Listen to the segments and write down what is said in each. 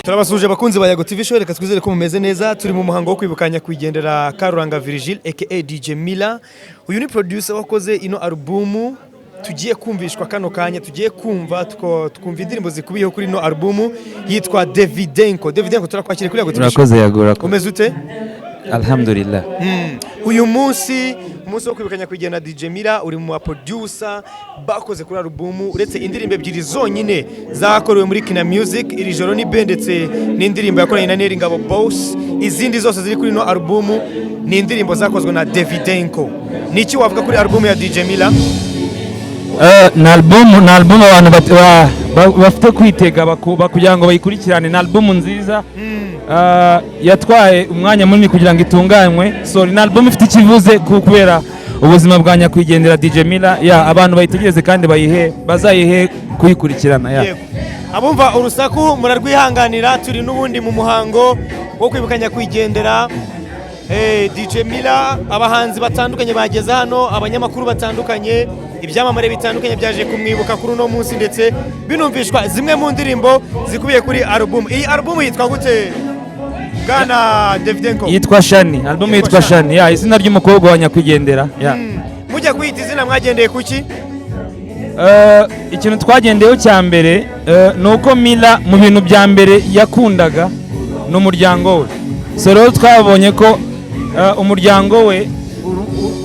Turabasuje abakunzi ba Yago TV Show, reka twizere ko mumeze neza. Turi mu muhango wo kwibukanya kwigendera Karuranga Virgile aka DJ Mila. Uyu ni producer wakoze ino album tugiye kumvishwa kano kanya, tugiye kumva tukumva indirimbo zikubiyeho kuri ino album yitwa Davidenko. Davidenko turakwakire kuri Yago TV Show. Urakoze Yago. Umeze ute? Alhamdulillah. Uyu munsi wo kwibukanya kwigendera DJ Mila, uri mu producer bakoze kuri album, uretse indirimbo ebyiri zonyine zakorewe muri Kina Music, iri joro ni bendetse n'indirimbo yakoranye na Neri Ngabo Boss. Izindi zose ziri kuri no album ni indirimbo zakozwe na Davidenko. Niki wavuga kuri album ya DJ Mila? Na album abantu bafite kwitega kugira ngo bayikurikirane. Na album nziza yatwaye umwanya munini kugira ngo itunganywe. So ni album ifite ikivuze kubera ubuzima bwa nyakwigendera DJ Mila. Abantu bayitegereze kandi bazayihe kuyikurikirana. Abumva urusaku murarwihanganira, turi n'ubundi mu muhango wo kwibukanya kwigendera DJ Mila. Abahanzi batandukanye bageze hano, abanyamakuru batandukanye, ibyamamare bitandukanye byaje kumwibuka kuri uno munsi, ndetse binumvishwa zimwe mu ndirimbo zikubiye kuri album. Iyi album yitwa gute Bwana Davidenko? Yitwa Shani. Album yitwa Shani. Izina ry'umukobwa wa nyakwigendera. Mujya kwita izina mwagendeye kuki? Ikintu twagendeyeho cya mbere nuko Mila mu bintu bya mbere yakundaga n'umuryango we. So rero twabonye ko umuryango we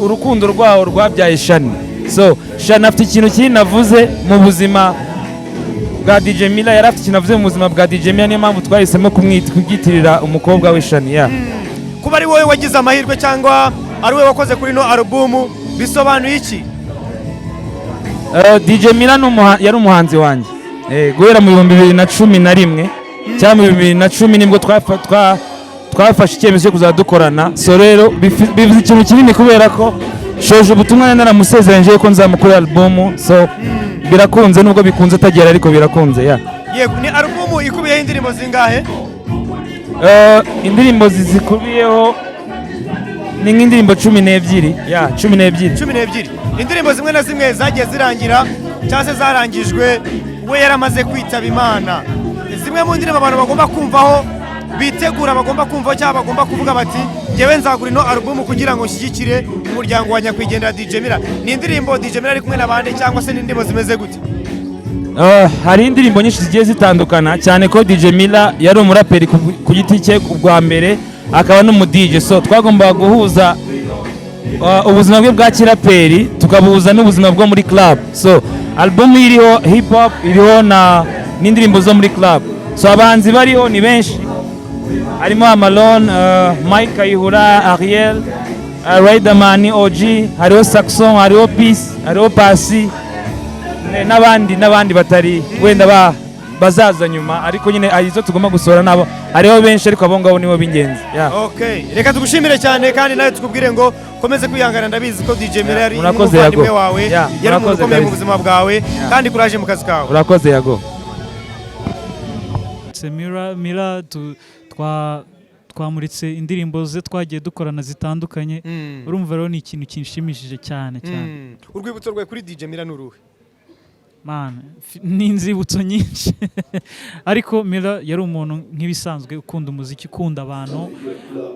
urukundo rwawo rwabyaye Shani. So Shani afite ikintu kinavuze mu buzima bwa DJ Mila, yari afite ikintu avuze mu buzima bwa DJ Mila, niyo mpamvu twahisemo kubyitirira umukobwa we Shani. Kuba ari wowe wagize amahirwe cyangwa ari wowe wakoze kuri no album bisobanuye iki? DJ Mila yari umuhanzi wanjye guhera mu 2011 cyangwa 2010 nibwo twafashe icyemezo cyo kuzadukorana. So rero bivuze ikintu kinini kubera ko shoje ubutumwa naramusezeranje ko nzamukorera album. So birakunze, nubwo bikunze atagera ariko birakunze. Yego, ni album ikubiyeho indirimbo zingahe? Indirimbo zikubiyeho ni nk'indirimbo 12. 12. Indirimbo zimwe na zimwe zagiye zirangira cyangwa se zarangijwe we yaramaze kwitaba Imana. Zimwe mu ndirimbo abantu bagomba kumvaho, bitegura bagomba kumvaho cyangwa bagomba kuvuga bati ngewe nzagura ino album kugira ngo nshyigikire umuryango wa nyakwigendera DJ Mila. Ni indirimbo DJ Mila ari kumwe n'abandi cyangwa se n'indirimbo zimeze gute? Hari indirimbo nyinshi zigiye zitandukana, cyane ko DJ Mila yari umuraperi ku giti cye bwa mbere, akaba n'umu DJ. So twagombaga guhuza ubuzima bwe bwa kiraperi tukabuhuza n'ubuzima bwo muri club. So album iriho hip hop, iriho n'indirimbo zo muri club. So abahanzi bariho ni benshi, harimo Amalon, Mike Kayihura, Ariel, Riderman, OG, hariho Saxon, hariho Peace, hariho Pasi n'abandi batari wenda bazaza nyuma, ariko nyine arizo tugomba gusora nabo. Hariho benshi ariko abo ngabo nibo b'ingenzi. Okay, reka tugushimire cyane kandi nawe tukubwire ngo komeze kwihangana. Ndabizi ko DJ Mila yari umuvandimwe wawe, yari umuntu ukomeye mu buzima bwawe, kandi kuraje mu kazi kawe. Urakoze Yago. Mila twamuritse indirimbo ze twagiye dukorana zitandukanye. Urumva rero ni ikintu kinshimishije cyane. Urwibutso rwawe kuri DJ Mila nuruhe? Ni inzibutso nyinshi ariko Mila yari umuntu nk'ibisanzwe ukunda umuziki, ukunda abantu,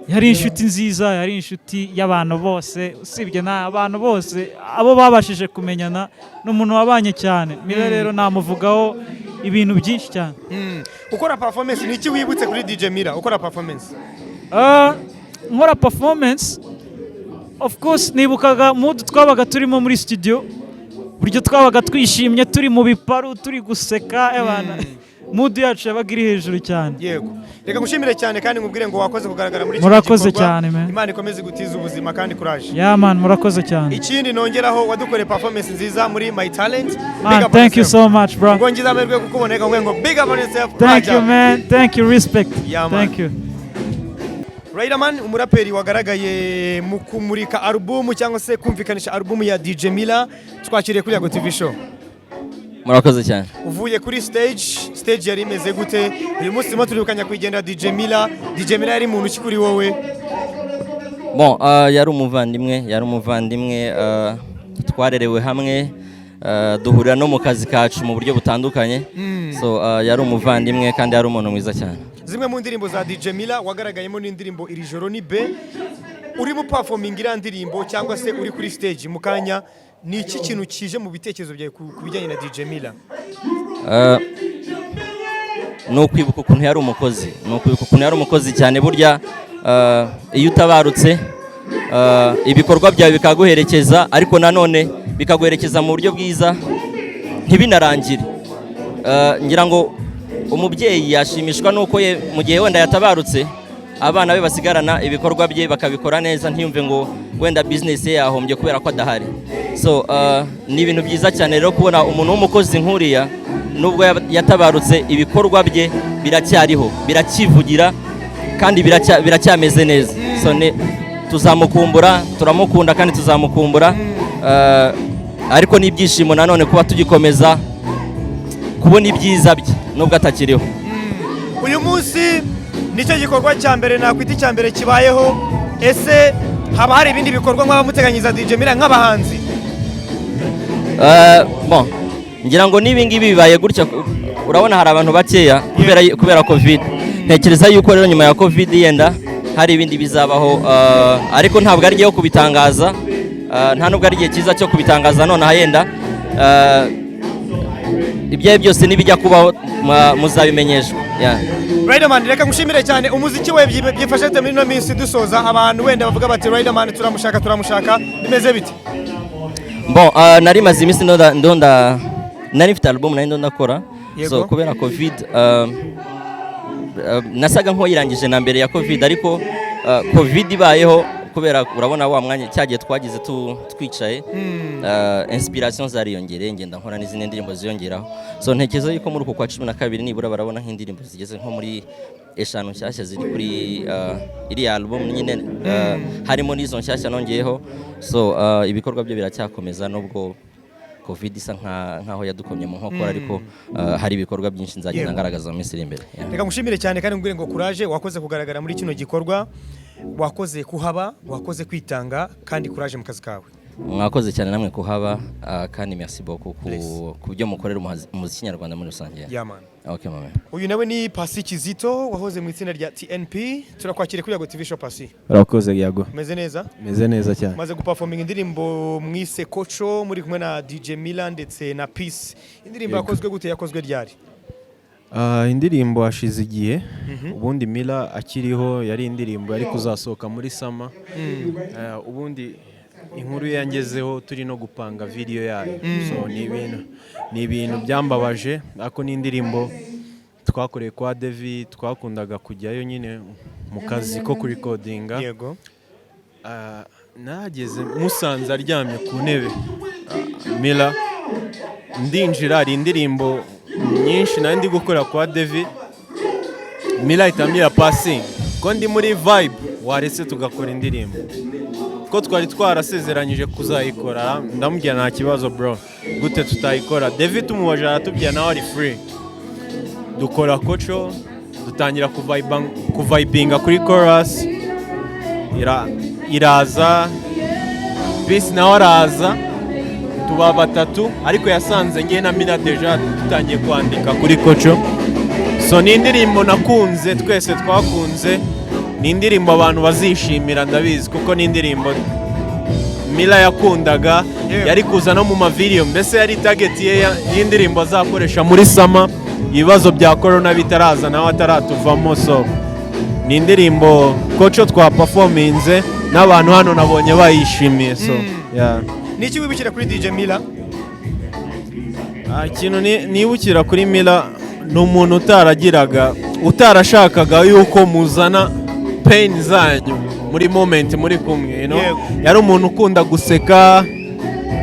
yari inshuti nziza, yari inshuti y'abantu bose, usibye n'abantu bose abo babashije kumenyana, n'umuntu wabanye cyane. Mila rero namuvugaho ibintu byinshi cyane. Ukora performance ni iki wibutse kuri DJ Mila? Ukora performance nkora performance, of course nibukaga mood twabaga turimo muri studio, buryo twabaga twishimye, turi mu biparu, turi guseka, mood yacu yabaga iri hejuru cyane. Yego, reka ngushimire cyane kandi ngubwire ngo wakoze kugaragara muri iki gikorwa. Murakoze cyane man. Imana ikomeze gutiza ubuzima kandi kuraje. Man, murakoze cyane. Ikindi nongeraho wadukoreye performance nziza muri My Talent. Thank you so much bro. Ngo ngize amahirwe kukuboneka ngo big up on yourself. Thank you man, thank you, respect. Thank you. Riderman, umuraperi wagaragaye mu kumurika album cyangwa se kumvikanisha album ya DJ Mila, twakiriye kuri Yago TV Show. Murakoze cyane. Uvuye kuri stage stage yari imeze gute? Uyu munsi turimo turibukanya kwigendera DJ Mila. DJ Mila yari muntu ki kuri wowe? Bon, yari umuvandimwe twarerewe hamwe duhurira no mu kazi kacu mu buryo butandukanye. So yari umuvandimwe kandi yari umuntu mwiza cyane. Zimwe mu ndirimbo za DJ Mila wagaragayemo n'indirimbo iri joro ni be. Uri mu performing iriya ndirimbo cyangwa se uri kuri stage mu kanya, ni iki kintu kije mu bitekerezo byawe ku bijyanye na DJ Mila? Ni ukwibuka ukuntu yari umukozi cyane. Burya iyo utabarutse ibikorwa byawe bikaguherekeza, ariko nanone bikaguherekeza mu buryo bwiza ntibinarangire. Ngira ngo umubyeyi yashimishwa nuko mu gihe wenda yatabarutse abana be basigarana ibikorwa bye bakabikora neza, ntiyumve ngo wenda business ye yahombye kubera ko adahari. So ni ibintu byiza cyane rero kubona umuntu w'umukozi nkuriya nubwo yatabarutse ibikorwa bye biracyariho, birakivugira kandi biracyameze neza. So tuzamukumbura, turamukunda kandi tuzamukumbura, ariko n'ibyishimo nanone kuba tugikomeza kubona ibyiza bye nubwo atakiriho. Uyu munsi nicyo gikorwa cya mbere nakwita icya mbere kibayeho. Ese haba hari ibindi bikorwa mw'abamuteganyiza DJ Mila nk'abahanzi? Bon, ngira ngo n'ibingibi bibaye gutya, urabona hari abantu bakeya kubera covid. Ntekereza yuko rero nyuma ya covid yenda hari ibindi bizabaho, ariko ntabwo ari igihe kubitangaza, nta nubwo ari igihe cyiza cyo kubitangaza nonaha yenda. Ibyaye byose nibijya kubaho muzabimenyeshwa. Riderman, reka ngushimire cyane. Umuziki we byifashe te muri no minsi dusoza, abantu wenda bavuga bati Riderman turamushaka, bimeze bite? Bon, nari maze iminsi nari mfite album nari ndakora. So kubera covid nasaga nko yirangije na mbere ya covid, ariko covid ibayeho kubera urabona wa mwanya cyagiye twagize twicaye, inspiration zariyongereye, ngenda nkora n'izindi ndirimbo ziyongeraho. So ntekereza yuko muri uko kwa 12 nibura barabona nk'indirimbo zigeze nko muri 5 nshyashya ziri kuri iri album nyine, harimo n'izo nshyashya nongeyeho. So ibikorwa byo biracyakomeza nubwo covid isa nkaho yadukomye mu nkokora, ariko hari ibikorwa byinshi nzagenda ngaragaza mu minsi iri imbere. Reka ngushimire cyane kandi ngwire ngo courage, wakoze kugaragara muri kino gikorwa, wakoze kuhaba, wakoze kwitanga, kandi courage mu kazi kawe. Mwakoze cyane namwe kuhaba, kandi merci beaucoup ku byo mukorera umuziki nyarwanda muri rusange. Okay mama. Uyu nawe ni Pasi Kizito, wahoze mu itsinda rya TNP. Turakwakire kuri Yago TV Show. Pasi, urakoze Yago? Meze neza? Meze neza cyane. Maze guperforming indirimbo mwise Kocho muri kumwe na DJ Mila ndetse na Peace. Indirimbo yakozwe gute, yakozwe ryari? Indirimbo hashize igihe, ubundi Mila akiriho yari indirimbo yari kuzasohoka muri Sama. Ubundi inkuru yangezeho turi no gupanga video yayo. So ni ibintu byambabaje, ako ni indirimbo twakoreye kwa Devi, twakundaga kujyayo nyine mu kazi ko kurecordinga. Yego. Nageze musanze aryamye ku ntebe, Mila ndinjira, ari indirimbo nyinshi nandi gukora kwa Devi. Mila itambira Pasi ko ndi muri vibe, waretse tugakora indirimbo ko twari twarasezeranyije kuzayikora. Ndamubwira nta kibazo bro, gute tutayikora. David tumubaje aratubwira nawe ari free, dukora Kocho, dutangira kuvibinga kuri chorus, iraza Peace nawe araza, tuba batatu, ariko yasanze ngiye na Mila deja dutangiye kwandika kuri Kocho. So ni indirimbo nakunze, twese twakunze, ni indirimbo abantu bazishimira ndabizi, kuko ni indirimbo Mila yakundaga, yari kuza no mu mavideo, mbese yari target ye y'indirimbo azakoresha muri Sama, ibibazo bya corona bitaraza nawe ataratuvamo. So ni indirimbo Kocho twa performinze n'abantu hano nabonye bayishimiye. So ni iki wibukira kuri DJ Mila? Ikintu nibukira kuri Mila, ni umuntu utarashakaga yuko muzana pain zanyu muri moment muri kumwe, yari umuntu ukunda guseka,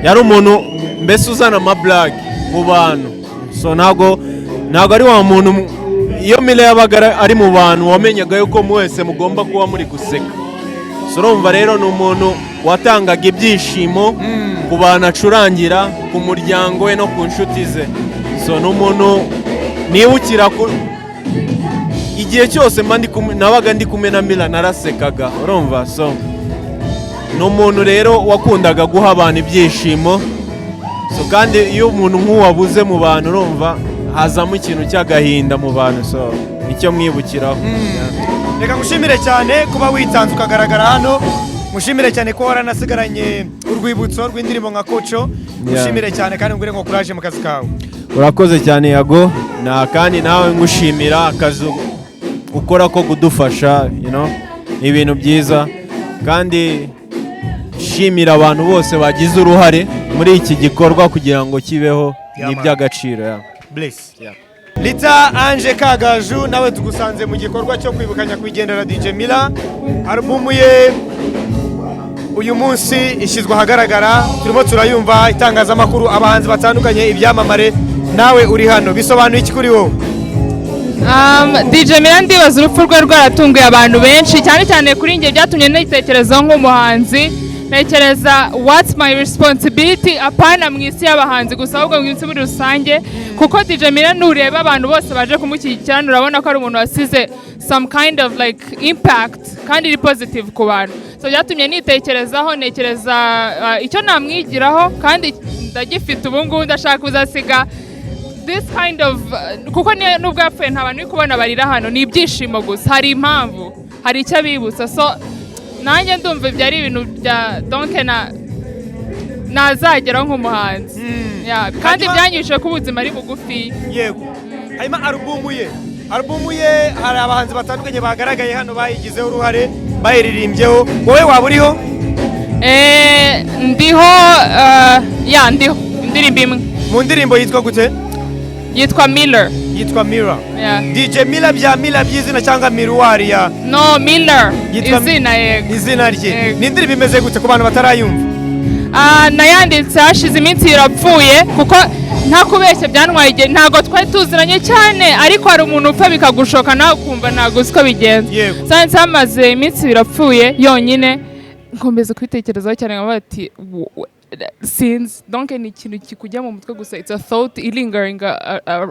yari umuntu mbese uzana amablag mu bantu. So ntago ari wa muntu, iyo Mila yabaga ari mu bantu wamenyaga yuko mwese mugomba kuba muri guseka. So urumva rero ni umuntu watangaga ibyishimo ku bantu acurangira, ku muryango we no ku nshuti ze. So ni umuntu nibukira igihe cyose nabaga ndi kumwe na Mila narasekaga urumva. So ni umuntu rero wakundaga guha abantu ibyishimo, so kandi iyo umuntu nk'uwabuze mu bantu urumva hazamo ikintu cy'agahinda mu bantu, so nicyo mwibukiraho. Reka ngushimire cyane kuba witanze ukagaragara hano, mushimire cyane ko waranasigaranye urwibutso rw'indirimbo nka Koco. Mushimire cyane kandi ngure ngo courage mu kazi kawe. Urakoze cyane Yago, kandi nawe ngushimira akazi ukora ko kudufasha, ibintu byiza, kandi shimira abantu bose bagize uruhare muri iki gikorwa kugira ngo kibeho, ni iby'agaciro. Bless. Lita Ange Kagaju nawe tugusanze mu gikorwa cyo kwibukanya kwigendera DJ Mila. Album ye uyu munsi ishyizwe ahagaragara, turimo turayumva itangazamakuru, abahanzi batandukanye, ibyamamare, nawe uri hano, bisobanuye iki kuri wowe? DJ Mila ndibaza urupfu rwe rwaratunguye abantu benshi, cyane cyane kuri njye byatumye nitekerezaho nk'umuhanzi, ntekereza what's my responsibility apana mu isi y'abahanzi gusa ahubwo mu isi muri rusange, kuko DJ Mila nureba abantu bose baje kumushyigikira urabona ko ari umuntu wasize some kind of like impact kandi iri positive ku bantu. So byatumye nitekerezaho, ntekereza icyo namwigiraho kandi ndagifite ubu ngubu, ndashaka kuzasiga this kind of kuko nubwo yapfuye nta bantu uri kubona barira hano, ni ibyishimo gusa, hari impamvu, hari icyo abibutsa. So nanjye ndumva ibyo ari ibintu bya donke nazageraho nk'umuhanzi, kandi byanyujije ko ubuzima ari bugufi. Yego. Hanyuma alubumu ye hari abahanzi batandukanye bagaragaye hano bayigizeho uruhare, bayiririmbyeho, wowe waba uriho? Ndiho, ndiho indirimbo imwe. Mu ndirimbo yitwa gute? Yitwa Miller. Yitwa Miller. DJ Mila bya Mila by'izina cyangwa Miruwari ya? No, Miller. Izina yego. Izina rye. Ni indirimbo imeze gute ku bantu batarayumva? Nayanditse hashize iminsi irapfuye kuko nta kubeshya byantwaye igihe, ntago twari tuziranye cyane, ariko hari umuntu upfa bikagushoka nawe ukumva ntago uzi ko bigenze. Sanze hamaze iminsi birapfuye yonyine, nkomeza kubitekerezaho cyane nkavuga ati since donc ni ikintu kikujya mu mutwe gusa, it's a thought lingering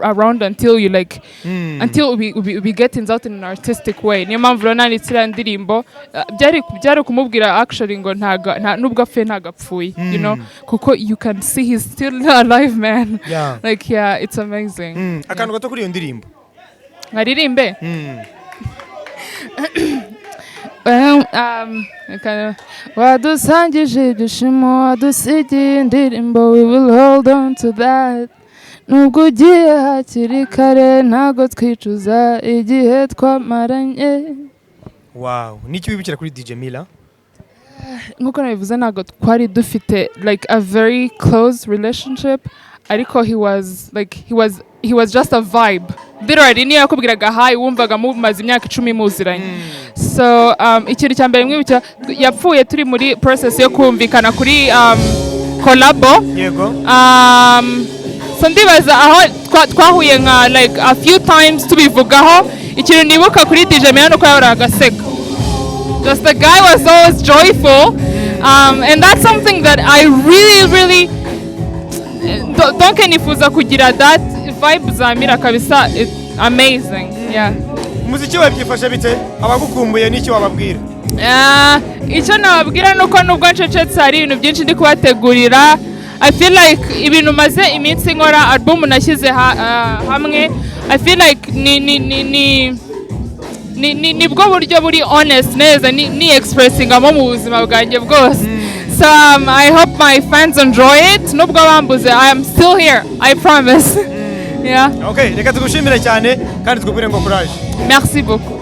around until you like until we get it out in an artistic way. Niyo mpamvu rero nanditse iriya ndirimbo, byari kumubwira actually ngo nubwo apfuye ntago apfuye, kuko you can see he's still alive, man. Like it's amazing. Akantu gato kuri iyo ndirimbo nkaririmbe. Wadusangije ibyishimo, wadusigiye indirimbo, we will hold on to that. Nubwo ugiye hakiri kare ntago twicuza igihe twamaranye. Wow, niki wibukira kuri DJ Mila? Nkuko nabivuze ntago twari dufite like a very close relationship, ariko he was just a vibe. Literally niyo yakubwiraga hi wumvaga mumaze imyaka 10 muziranye. So ikintu cya mbere mwibukira, yapfuye turi muri process yo kumvikana kuri collabo. Yego. So ndibaza aho twahuye nka like a few times tubivugaho, ikintu nibuka kuri DJ Mila nuko yahoraga agaseka. Just the guy was always joyful, and that's something that I really don't nifuza kugira that vibe za Mila kabisa. It's amazing. Umuziki we byifashe bite? Abagukumbuye n'icyo wababwira? Icyo nababwira nuko nubwo ncecetse hari ibintu byinshi ndi kubategurira. I feel like ibintu maze iminsi nkora, album nashyize hamwe, I feel like nibwo buryo buri honest neza ni expressingamo mu buzima bwanjye bwose. So I hope my fans enjoy it. Nubwo bambuze, I am still here, I promise. Okay, reka tugushimire cyane kandi twubwire ngo courage. Merci beaucoup.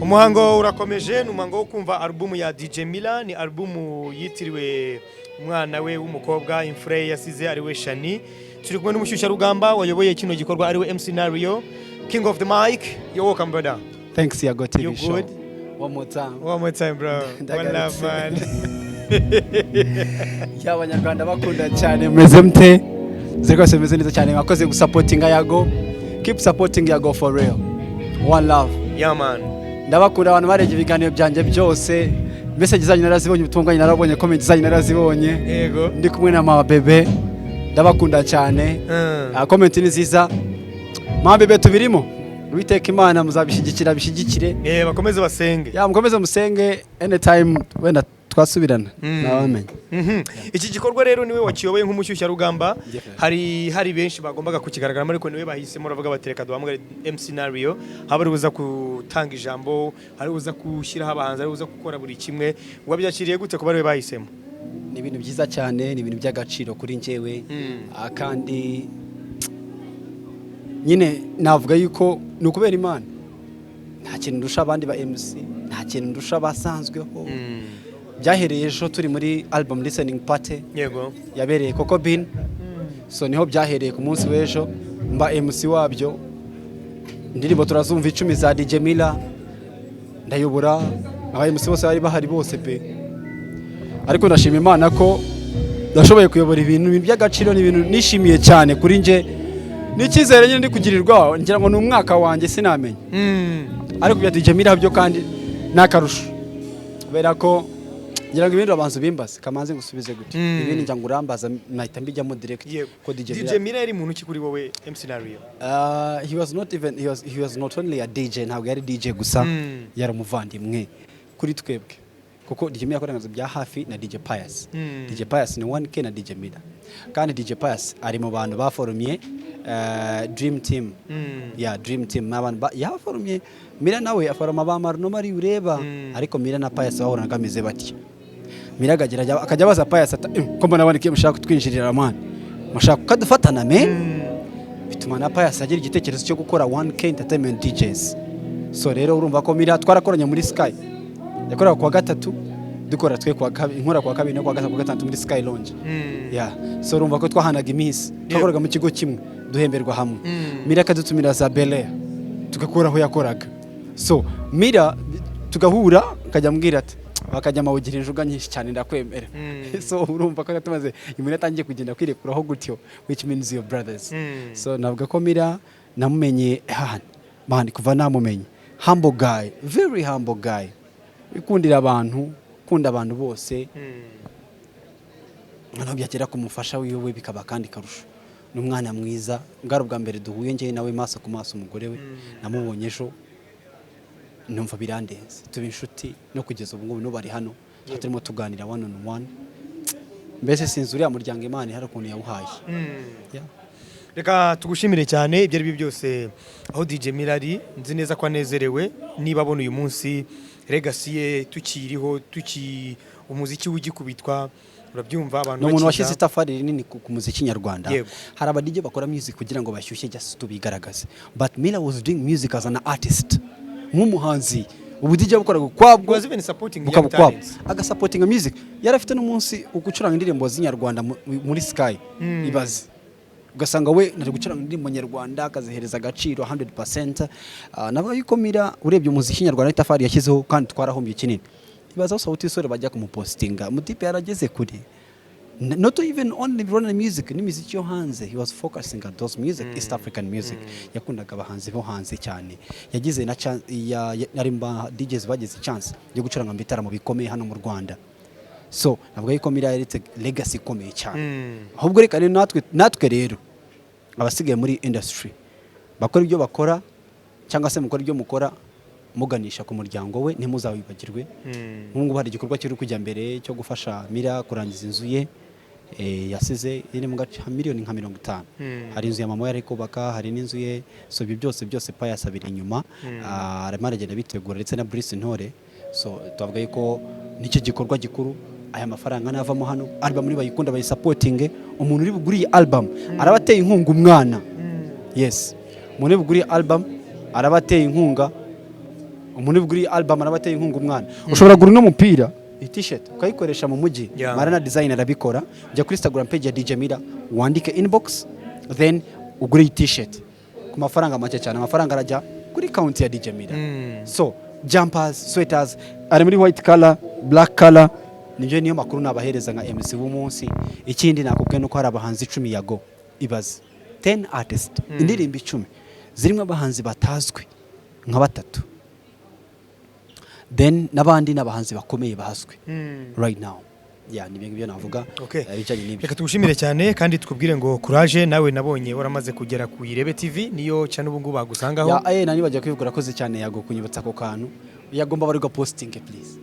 Umuhango urakomeje, n'umuhango wo kumva album ya DJ Mila, ni album yitiriwe umwana we w'umukobwa, imfura yasize ari we Shani. Turi kumwe n'umushyushya rugamba wayoboye kino gikorwa ari we MC Nario, King of the Mic. You're welcome, brother. Thanks, Yago TV you show. Good? One more time. One more time, bro. One love, man. Y'abanyarwanda bakunda cyane, meze mte zirwose meze neza cyane, mwakoze gusupportinga Yago. Keep supporting Yago for real. One love. Yeah, man. Ndabakunda abantu bareje ibiganiro byanjye byose, message zanyu narazibonye, ubutunganye narabonye, comment zanyu narazibonye. Yego. Ndi kumwe na mama bebe, ndabakunda cyane. Comment ni nziza. mambe betu birimo Uwiteka Imana muzabishyigikira bishyigikire bakomeze basenge mukomeze musenge anytime wenda twasubirana nabamenye. Iki gikorwa rero niwe wakiyoboye nk'umushyushya rugamba, hari benshi bagombaga kukigaragaramo ariko niwe bahisemo ravuga batereka duhamagare MC Scenario, habari buza gutanga ijambo, hari buza gushyiraho abahanzi, hari buza gukora buri kimwe. Wabyakiriye gute kuba ariwe bahisemo? Ni ibintu byiza cyane, ni ibintu by'agaciro kuri njyewe, kandi nyine navuga yuko ni ukubera Imana. Nta kintu ndusha abandi ba MC, nta kintu ndusha basanzweho. Byahereye ejo turi muri album listening party yego yabereye Coco Bean, so niho byahereye ku munsi w'ejo, mba MC wabyo. Indirimbo turazumva 10 za DJ Mila ndayobora, aba MC bose bari bahari bose pe, ariko ndashima Imana ko ndashoboye kuyobora ibintu by'agaciro, n'ibintu nishimiye cyane kuri nje, n'icyizere nyine ndi kugirirwa, ngira ngo ni umwaka wanjye sinamenye. Ariko bya DJ Mila byo kandi nakarusho, kubera ko ngira ngo ibindi abantu bimbaze kamanze ngusubize gute, ibindi njya ngurambaza nahita mbijyamo direct ko DJ Mila yari muntu ki kuri wowe MC Scenario? He was not only a DJ, ntabwo yari DJ gusa, yari umuvandimwe kuri twebwe, kuko DJ Mila yakorangaza bya hafi na DJ Pius. DJ Pius ni 1K na DJ Mila, kandi DJ Pius ari mu bantu baforumye Dream Team. Dream Team n'abantu yaforumye. Mila nawe aforoma ba Marno Mari ureba, ariko Mila na Pius bahoranaga ameze batyo. Mila akajya baza Pius ati ko mbona abandi mushaka kutwinjirira mwana, mushaka kudufatana bituma na Pius agira igitekerezo cyo gukora 1K Entertainment DJs. So rero urumva ko Mila twarakoranye muri Sky, yakoraga kuwa gatatu, dukora twe kuwa kabiri, nkora kuwa kabiri no kuwa gatatu muri Sky Lounge. So urumva ko twahanaga iminsi, twakoraga mu kigo kimwe, duhemberwa hamwe. Mila akadutumira za Belair tugakora aho yakoraga. So Mila tugahura akajya mbwira ati bakajya mawugira injuga nyinshi cyane ndakwemera. So urumva ko tumaze imwe tangiye kugenda kwirekuraho gutyo, which means your brothers. So navuga ko Mila namumenye man kuva namumenye, humble guy, very humble guy, ikundira abantu, kunda abantu bose. Byagera kumufasha wiwe bikaba kandi karusho. N'umwana mwiza, ngaro bwa mbere duhuye ngiye nawe maso ku maso, umugore we namubonye ejo, numva birandenze, tuba inshuti no kugeza ubu ngubu no bari hano turimo tuganira one on one. Mbese sinzi uriya muryango Imana hari ukuntu yawuhaye. Reka tugushimire cyane ibyo ari byo byose, aho DJ Mila ari, nzi neza ko anezerewe niba abona uyu munsi legacy ye tukiriho, umuziki ugikubitwa, urabyumva abantu no umuntu washyize itafari rinini ku muziki nyarwanda. Hari abadije bakora music kugira ngo bashyushye just tubigaragaze, but Mila was doing music as an artist, nk'umuhanzi. Ubu DJ bukoraga kwabwo, was even supporting young talents, supporting music. Yarafite n'umunsi ugucuranga indirimbo z'inyarwanda muri Sky, ibaze ugasanga we nari gucuranga indirimbo nyarwanda akazihereza agaciro 100%. Navuga yuko Mila urebye umuziki nyarwanda itafari yashyizeho kandi twarahombye kinini. Ibaza Sauti Sol bajya kumupostinga, mutipe yarageze kuri, not even only running music, ni muziki yo hanze. He was focusing on those music, East African music. Yakundaga abahanzi bo hanze cyane, yagize na chance narimba DJs bagize chance yo gucuranga mu bitaramo bikomeye hano mu Rwanda. So navuga yuko Mila yaretse legacy ikomeye cyane. Ahubwo reka rero natwe rero abasigaye muri industry bakora ibyo bakora, cyangwa se mukora ibyo mukora, muganisha ku muryango we, ntimuzawibagirwe. Nk'ubu hari igikorwa kiri kujya mbere cyo gufasha Mila kurangiza inzu ye yasize iri mu gace miliyoni nka 50. Hari inzu ya mama yari kubaka, hari n'inzu ye. So ibyo byose Pius abiri inyuma, arimo aragenda bitegura ndetse na Brice Ntore. So tuvuga yuko nicyo gikorwa gikuru. Aya mafaranga navamo hano, album muri bayikunda bayisupporting, umuntu uri buguriye album arabateye inkunga umwana. Yes, umuntu uri buguriye album arabateye inkunga, umuntu buguriye album arabateye inkunga umwana. Ushobora gura no mupira, t-shirt ukayikoresha mu mujyi. Marana design arabikora. Jya kuri Instagram page ya DJ Mila, wandike inbox, then ugure t-shirt ku mafaranga make cyane. Amafaranga arajya kuri account ya DJ Mila. So jumpers, sweaters ari muri white color, black color. Niyo makuru nabahereza nka MC w'umunsi. Ikindi nakubwiye nuko hari abahanzi 10 yago, ibaze 10 artists, indirimbo 10 zirimo abahanzi batazwi nka batatu, then nabandi nabahanzi bakomeye bahaswe right now. ya ni ibyo navuga Okay. bijanye n'ibyo. Reka tugushimire cyane kandi tukubwire ngo courage, nawe nabonye waramaze kugera ku Irebe TV, niyo cyane ubu ngubu bagusangaho. Nani bajya kwivugura koze cyane Yago kunyibutsa ako kantu. Yagomba bari posting please.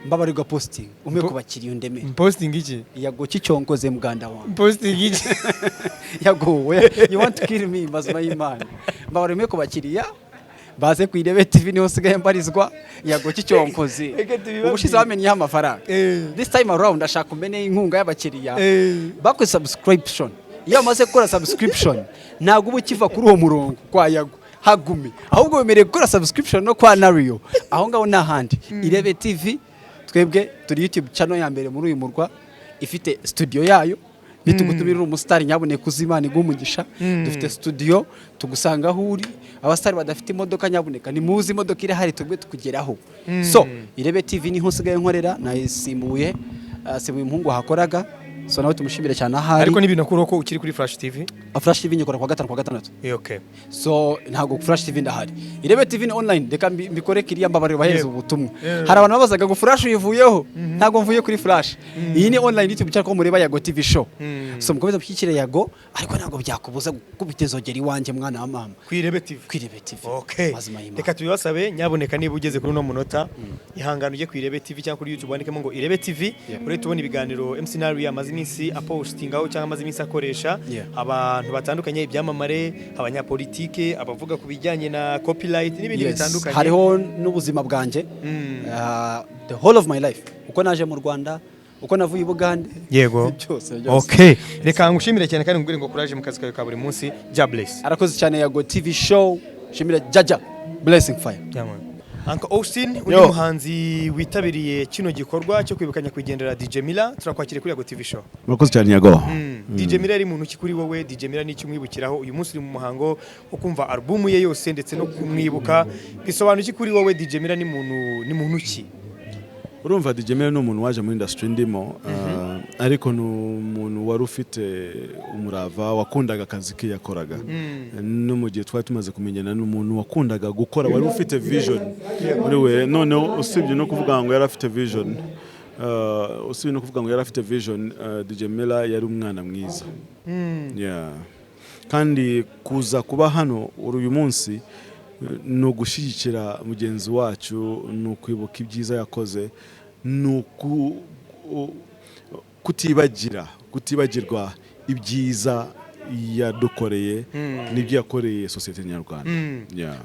Mbabari posting umwe kubakiriye undeme. Posting iki? Yago kicyonkoze muganda wangu. Posting iki? Yago you want to kill me mazima y'Imana. Mbabari umwe kubakiriya baze ku Irebe TV niho sigaye mbarizwa. Yago kicyonkoze. Ubushize bamenye amafaranga. This time around ashaka umene inkunga y'abakiriya. Bakwe subscription. Iyo amaze gukora subscription ntago ubu kiva kuri uwo murongo kwa Yago hagume, ahubwo bemereye gukora subscription no kwa Nario aho ngaho n'ahandi. Irebe TV twebwe turi YouTube channel ya mbere muri uyu murwa ifite studio yayo, nitugutumira umustar nyabone kuzimana igumugisha. Dufite studio tugusanga aho uri, abastar badafite imodoka nyaboneka ni muzi imodoka iri hari twebwe tukugeraho. So Irebe TV niho sigaye nkorera nayisimbuye sibuye umuhungu hakoraga. So nawe tumushimire cyane ahari. Ariko nibintu nakuro ko ukiri kuri Flash TV. Flash TV nyikora kwa gatanu kwa gatandatu. Okay. So ntago Flash TV ndahari. Irebe TV ni online, reka mbikore kiriya mbabare bahereza ubutumwa. Hari abantu babazaga ngo Flash uyivuyeho, ntago mvuye kuri Flash. Iyi ni online YouTube cyangwa mureba Yago TV show. So mukomeza mushyikire Yago, ariko ntago byakubuza kubitezogera iwanje mwana wa mama. Ku Irebe TV. Ku Irebe TV. Okay. Reka tubibasabe nyaboneka niba ugeze kuri no munota ihangano uje ku Irebe TV cyangwa kuri YouTube wandikemo ngo Irebe TV. Uri tubona ibiganiro MC Nario amazi iminsi apostingaho cyangwa amaze iminsi akoresha abantu batandukanye, ibyamamare, abanyapolitike, abavuga ku bijyanye na copyright n'ibindi bitandukanye. Hariho n'ubuzima bwanje, the whole of my life, uko naje mu Rwanda, uko navuye i Bugande. Yego. Okay, reka ngushimire cyane kandi ngubwire ngo courage mu kazi kawe ka buri munsi. Bless. Arakoze cyane Yago TV show, shimira Jaja blessing fire. Uncle Austin uri muhanzi witabiriye kino gikorwa cyo kwibukanya kwigendera DJ Mila, turakwakire kuri Yago TV show. Murakoze cyane Yago. DJ Mila ari muntu ki kuri wowe? DJ Mila ni cyumwibukiraho uyu munsi uri mu muhango wo kumva album ye yose ndetse no kumwibuka, bisobanura iki kuri wowe? DJ Mila ni muntu ki? Urumva DJ Mila ni umuntu waje muri industry ndimo, ariko ni umuntu wari ufite umurava, wakundaga akazi ke yakoraga. No mu gihe twari tumaze kumenyana n'umuntu wakundaga gukora, wari ufite vision muri we. None usibye no kuvuga ngo yari afite vision, DJ Mila yari umwana mwiza. Kandi kuza kuba hano uyu munsi no gushyigikira mugenzi wacu, no kwibuka ibyiza yakoze, no kutibagirwa ibyiza yadukoreye n'ibyo yakoreye societe nyarwanda.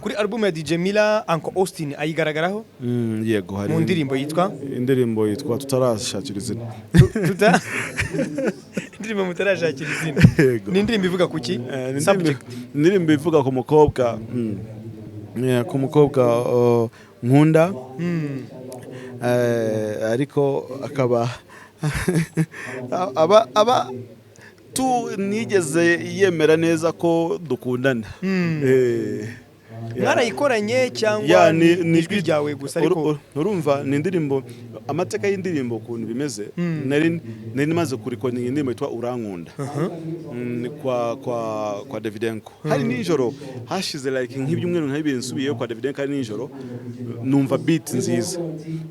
Kuri album ya DJ Mila Uncle Austin ayigaragaraho? Yego, hari mu ndirimbo yitwa tutarashakira izina. Indirimbo mutarashakira izina. Ni indirimbo ivuga kuki? Indirimbo ivuga ku mukobwa, ku mukobwa nkunda, ariko akaba aba nigeze yemera neza ko dukundana. Mwarayikoranye cyangwa ni ijwi ryawe gusa? Ariko urumva ni indirimbo, amateka y'indirimbo ukuntu bimeze, nari maze kurikora indirimbo yitwa Urankunda kwa Davidenko. Hari nijoro hashize like nk'ibyumweru nka bibiri nsubiyeyo kwa Davidenko, hari nijoro numva beat nziza,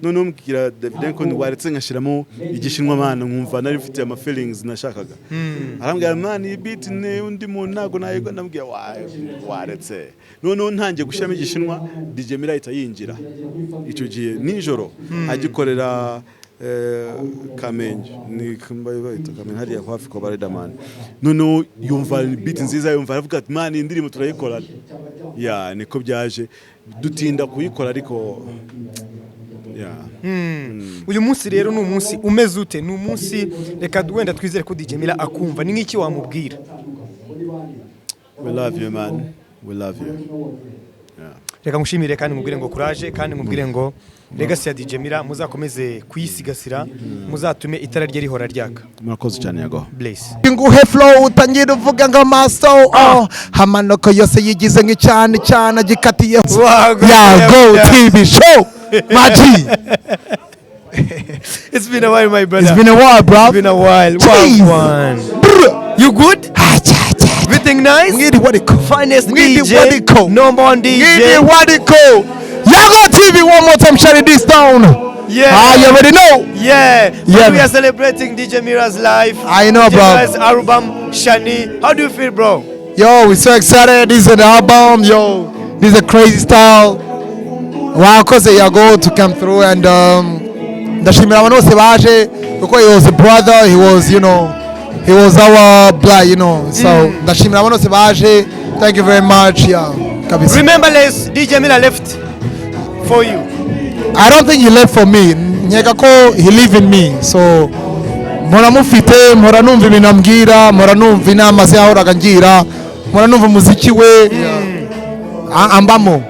none umbwira Davidenko ni waretse nkashiramo igishinwa mana, nkumva nari mfite ama feelings nashakaga. Arambwira man iyi beat ne undi muntu ntago nayego, ndambwira waretse. None ntangiye gushyiramo igishinwa, DJ Mila ahita yinjira icyo gihe nijoro agikorera Kamenge, ni bayita Kamenge hariya hafi kwa Riderman. None yumva beat nziza, yumva aravuga ati man indirimbo turayikora. Niko byaje dutinda kuyikora, ariko uyu munsi rero ni umunsi umeze ute? Ni umunsi reka wenda twizere ko DJ Mila akumva, ni nk'iki wamubwira? We love you man, we love you. Reka ngushimire kandi mubwire ngo courage, kandi mubwire ngo legacy ya DJ Mila muzakomeze kuyisigasira, muzatume itara rye rihora ryaka. Murakoze cyane Yago. Bless. Nguhe flow utangira uvuga ngo amaso hamanoko yose yigize nk'icyane cyane gikatiye Yago TV show Maji. It's been a while my brother. It's been a while bro. It's been a while. Wow. You good? Everything nice? Ngidi wadiko. Finest Ngidi DJ. wadiko. Number one DJ. Ngidi wadiko. Yago TV one more time, shut this down. Yeah. You already know. Yeah. Yeah. We are celebrating DJ Mira's life. I know, DJ bro. Mira's album, Shani. How do you feel, bro? Yo, we're so excited. This is the album. Yo, this is a crazy style. Wow, cause they are going to come through and ndashimira abantu bose baje kuko he was a brother, he was, you know, he was our blood, you know. So ndashimira abantu bose baje. Thank you very much. Yeah, kabisa. Remember, DJ Mila left for you. I don't think he left for me. Nyega ko he live in me. So mpora mufite, mpora numva ibintu ambwira, mpora numva inama ze yahoraga ngira, mpora numva umuziki we ambamo.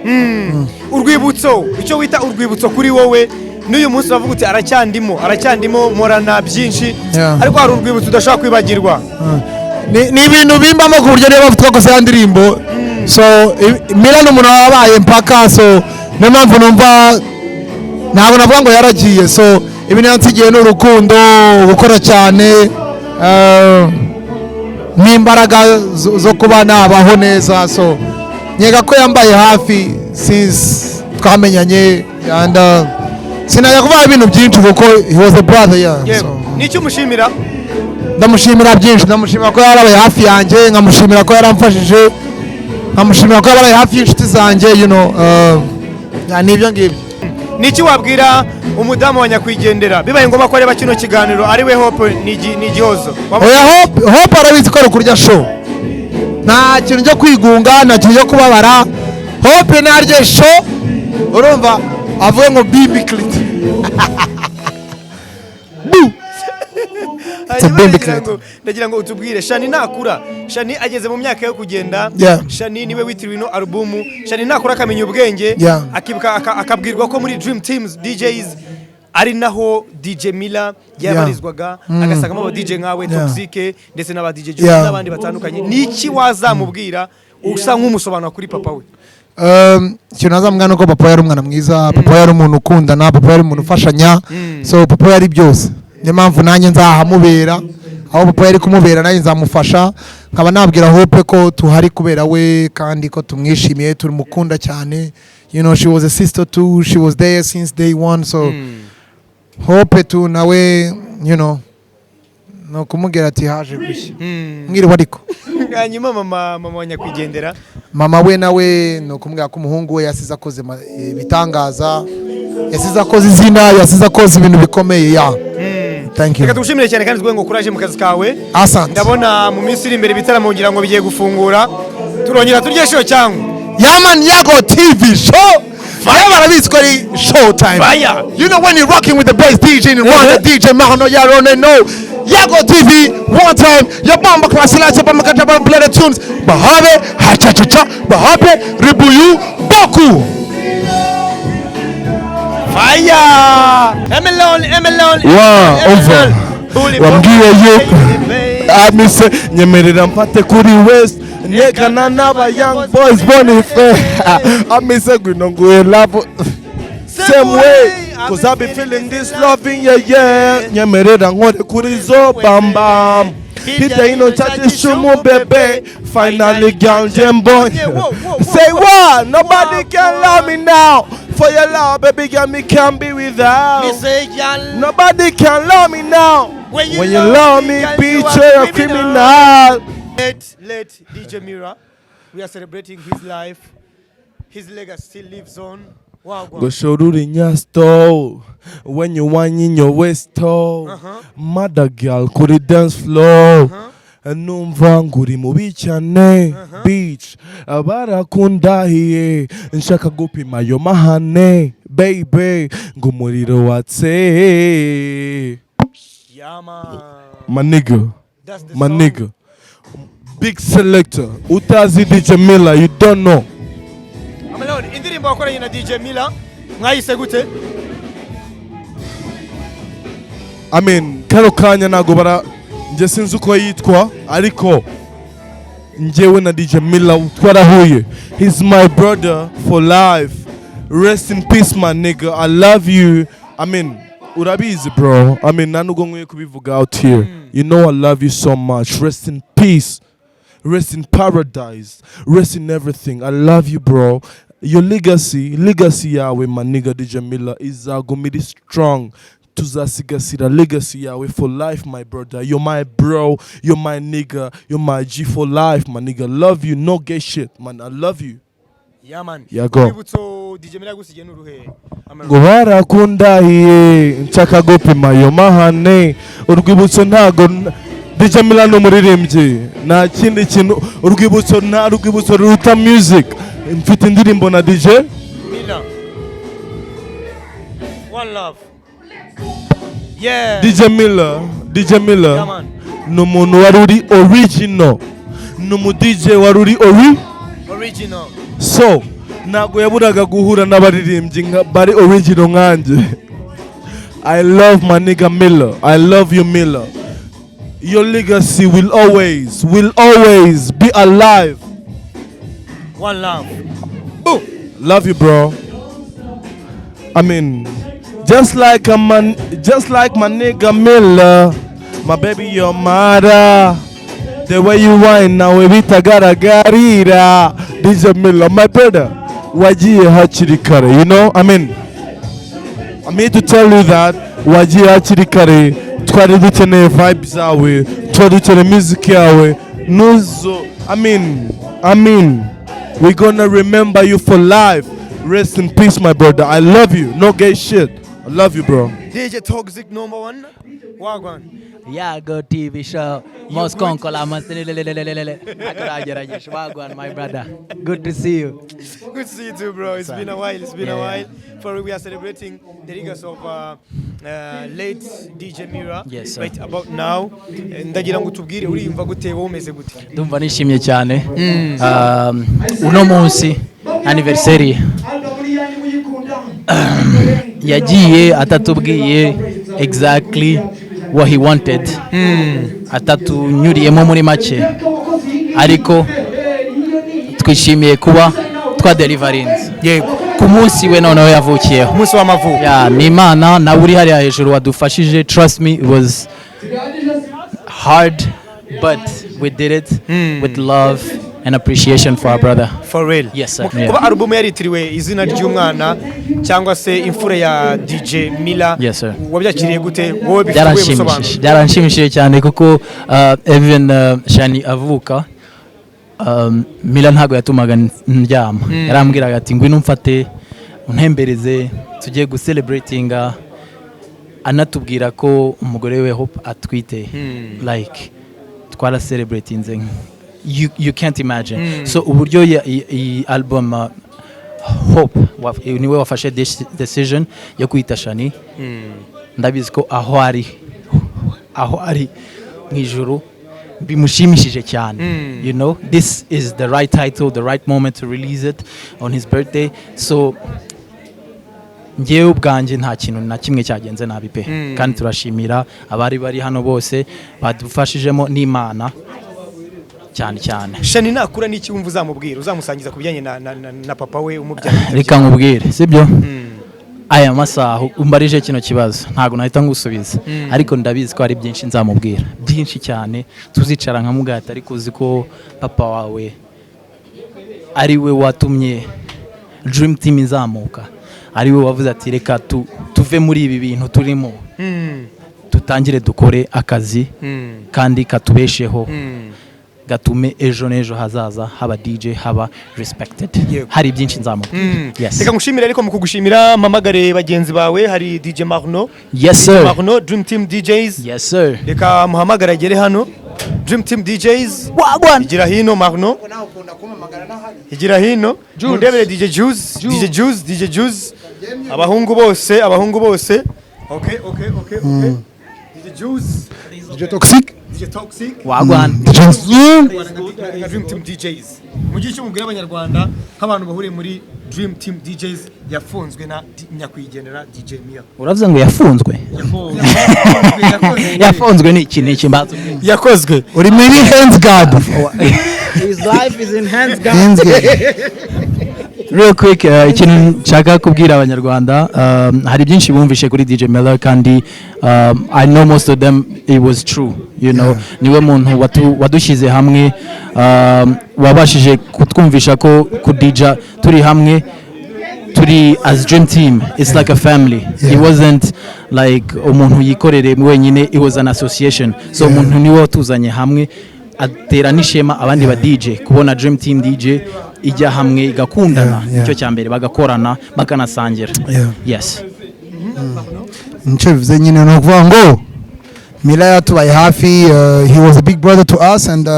Urwibutso, icyo wita urwibutso kuri wowe n'uyu munsi bavuga uti aracyandimo morana byinshi, ariko hari urwibutso udashaka kwibagirwa. Ni ibintu bimbamo ku buryo niba bafite ko ya ndirimbo. So Mila ni umuntu wabaye mpaka, so niyo mpamvu numva ntabwo navuga ngo yaragiye. So ibintu yansigiye ni urukundo, gukora cyane, n'imbaraga zo kuba nabaho neza. So nyega ko yambaye hafi since twamenyanye, and sinajya kuvuga ibintu byinshi kuko he was a brother. So nicyo umushimira. Ndamushimira byinshi, ndamushimira ko yarabaye hafi yanjye, nkamushimira ko yaramfashije, nkamushimira ko yarabaye hafi y'inshuti zanjye, you know. Nibyo ngibyo. Niki wabwira umudamu wa nyakwigendera bibaye ngombwa ko areba kino kiganiro ari we Hope ni Gihozo? Hope arabizi ko ari kurya show, nta kintu cyo kwigunga, nta kintu cyo kubabara. Hope narye show, urumva avuye ngo bibi clit. Ndagira ngo utubwire Shani nakura, Shani ageze mu myaka yo kugenda, Shani niwe witiriwe ino albumu, Shani nakura akamenya ubwenge, akibuka akabwirwa ko muri Dream Teams DJs ari naho DJ Mila yabarizwaga, agasagamo aba DJ nkawe Toxic ndetse n'aba DJ Joe n'abandi batandukanye. Niki wazamubwira usa nk'umusobanura kuri papa we? Ikintu nazamubwira nuko papa yari umwana mwiza, papa yari umuntu ukundana, papa yari umuntu ufashanya. So papa yari byose, niyo mpamvu nanjye nzahamubera aho papa yari kumubera, nanjye nzamufasha. Nkaba nabwira Hope ko tuhari kubera we kandi ko tumwishimiye, turimukunda cyane. You know, she was a sister too, she was there since day one. So Hope tu nawe, you know, no kumubwira ati haje gushya mwiriwe. Ariko hanyuma mama wa nyakwigendera, mama we nawe no kumubwira ko umuhungu we yasize akoze bitangaza, yasize akoze izina, yasize akoze ibintu bikomeye. Thank you. Reka tugushimire cyane kandi ngo kuraje mu kazi kawe. Asante. Ndabona mu minsi iri imbere bitaramo ngira ngo bigiye gufungura, turongera turye show cyangwa Yaman Yago TV show. Barabizi ko ari show time. You know when you're rocking with the best DJ in Rwanda, DJ Mahano Yarone, no Yago TV one time. Your bomba class lights up, I'm play the tunes. Bahabe hachachacha, Bahabe Ribuyu Boku. Fire! Emelon. Wow, over. Wambwiye yuko amise nyemerera mpate kuri West nyekana n'aba young boys bonife amise gwino nguye love same way cause I be feeling this love in yeah nyemerera nkore kuri zo bam hita ino chachi shumu bebe finally girl boy say what nobody can love me now. For your love, baby girl, me can't be without. Nobody can love me now. When you love me, bitch, you're a criminal. Let DJ Mira, we are celebrating his life. His legacy still lives on. Go show in your store. When you want in your waist, mother girl, could it dance floor? Numvanguri mu bicane beach abarakunda hiye nshaka gupima yo mahane baby ngo umuriro watse my nigga big selector utazi DJ Mila, you don't know. Amalon indirimbo wakoranye na DJ Mila mwayise gute? I mean kano kanya nago bara nje sinzi uko yitwa ariko njyewe na DJ Mila twarahuye. He's my brother for life. Rest in peace my nigga, I love you. I mean urabizi bro, I mean nanugo nkwiye kubivuga out here. You know I love you so much. Rest in peace, rest in paradise, rest in everything. I love you bro. your legacy yawe my nigga DJ Miller izagumira strong. Tuzasigasira legacy yawe for life, my brother. You're my bro, you're my nigga, you're my G for life, my nigga. Love you, no gay shit, man. I love you. Yeah, man. Yeah, go. Urwibutso DJ Miller yagusigiye n'uruhe? Ngo barakundahiye nshaka gupima yo mahane. Urwibutso ntago DJ Miller no muririmbyi. Nta kindi kintu urwibutso ruta music. Mfite indirimbo na DJ Miller. One love. Yeah. DJ Miller. Yeah, man. N'umuntu wari uri original. N'umu DJ wari uri Original. So ntago yaburaga guhura n'abaririmbyi bari original nkanjye. I love my nigga Miller. I love you, Miller. Your legacy will always be alive. One love. Ooh. Love you, bro. I mean, just like my nigga Miller, my baby, your mother. The way you whine now, we bitagaragarira. DJ Miller, my brother, wagiye hakiri kare, you know? I mean, I'm here to tell you that wagiye hakiri kare. Twari dukeneye vibes zawe, twari dukeneye music yawe. Nuzo, I mean, we're gonna remember you for life. Rest in peace, my brother. I love you. No gay shit. I love you, bro. DJ Toxic #1. Wagwan. Yeah, go TV show. Moscow Kolamas. Wagwan, my brother. Good to see you. Good to see you too, bro. It's been a while. For we are celebrating the legacy of late DJ Miller. Yes, sir. Right about now. Ndagira ngo tubwire uriyumva gute wowe umeze gute? Ndumva nishimye cyane. Uno munsi anniversary yagiye atatubwiye exactly what he wanted. Atatunyuriyemo muri make, ariko twishimiye kuba twadelivarinze ku munsi we noneho yavukiyeho, umunsi w'amavuko. Ni Imana nawe uri hariya hejuru wadufashije. Trust me, it was hard but we did it with love and appreciation for our brother. For real. Yes, sir. Kuba album yaritiriwe izina ry'umwana cyangwa se imfura ya DJ Miller. Yes, sir. Wabyakiriye gute wowe bifite ubusobanuro? Byaranshimishije cyane kuko even Shani avuka Miller ntago yatumaga ndyama. Yarambwiraga ati ngwino mfate untembereze tujye gucelebratinga, anatubwira ko umugore we Hope atwite. Like twara celebrating. You can't imagine. So uburyo iyi album Hope niwe wafashe decision yo kwita Shani. Ndabizi ko aho ari mwijuru bimushimishije cyane. You know, this is the right title, the right moment to release it on his birthday. So ngewe ubwanjye nta kintu na kimwe cyagenze nabi pe, kandi turashimira abari bari hano bose badufashijemo n'Imana cyane. Shani nakura n'iki wumva uzamubwira, uzamusangiza kubijyanye na papa we umubyara? Reka nkubwire, sibyo? Aya masaha umbarije kino kibazo ntago nahita ngusubiza, ariko ndabizi ko ari byinshi nzamubwira, byinshi cyane. Tuzicara nkamugata, ariko uzi ko papa wawe ari we watumye Dream Team izamuka, ari we wavuze ati reka tuve muri ibi bintu turimo, tutangire dukore akazi kandi katubesheho, gatume ejo n'ejo hazaza haba DJ haba respected. Hari byinshi nzamubwira. Yes. Reka ngushimire, ariko mu kugushimira mamagare bagenzi bawe hari DJ Marno. Yes, sir. Marno, Dream Team DJs. Yes, sir. Reka muhamagara agere hano. Dream Team DJs. Wagwan. Igira hino Marno. Igira hino. Mundebere DJ Juice. Abahungu bose. Okay. DJ Juice. DJ Toxic. Wagwan. Dream Team DJs. Mu gihe cyo mubwira abanyarwanda nk'abantu bahuriye muri Dream Team DJs yafunzwe na nyakwigendera DJ Miller. Uravuze ngo yafunzwe? Yafunzwe ni iki mbazo? Yakozwe. Uri muri Hands Guard. His life is in Hands Guard. real quick ikintu nshaka kubwira abanyarwanda hari byinshi bumvishe kuri DJ Miller kandi I know most of them it was true you know niwe muntu wadushyize hamwe wabashije kutwumvisha ko kudija turi hamwe turi as dream team it's like a family it wasn't like umuntu yikorere wenyine it was an association so umuntu niwe watuzanye hamwe atera nishema abandi ba DJ kubona dream team DJ ijya hamwe igakundana nicyo cyambere bagakorana bakanasangira yes nicyo bivuze nyine no kuvuga ngo Miller yatubaye hafi he was a big brother to us and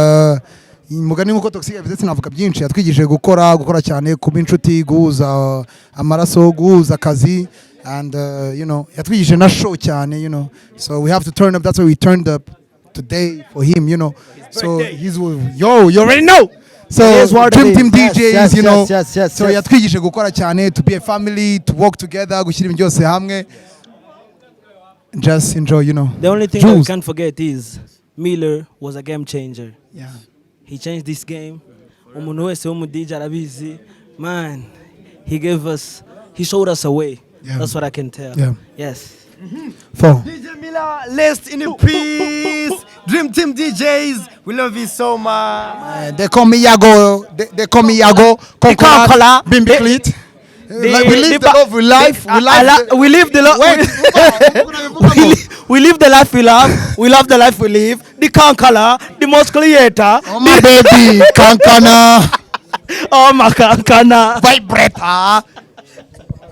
mugani nkuko Toxic yavuze sinavuga byinshi yatwigije gukora cyane kuba inshuti guhuza amaraso guhuza akazi and you know yatwigije na show cyane you know so we have to turn up that's why we turned up today for him you know so he's yo you already know so Dream Team DJs you know so yatwigije gukora cyane to be a family to work together gushyira ibintu byose hamwe just enjoy you know the only thing I can't forget is Miller was a game changer he changed this game umuntu wese wo mu DJ arabizi man he showed us a way that's what I can tell yes DJ Miller, rest in peace. Dream Team DJs, we love you so much. They call me Yago. They call me Yago. Coca-Cola, Bimbi Clit. We live the love we life. We live the love. We live the life we love. We love the life we live. The Kankala, the most creator. Oh my baby, Kankana. Oh my Kankana. Vibrator.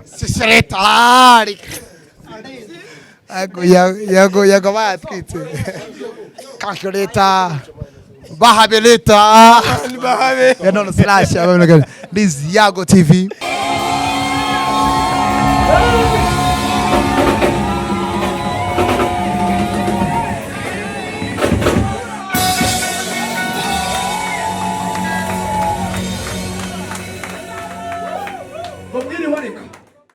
Sisereta. Yago batwitse calculator bahabeleta no slash this Yago TV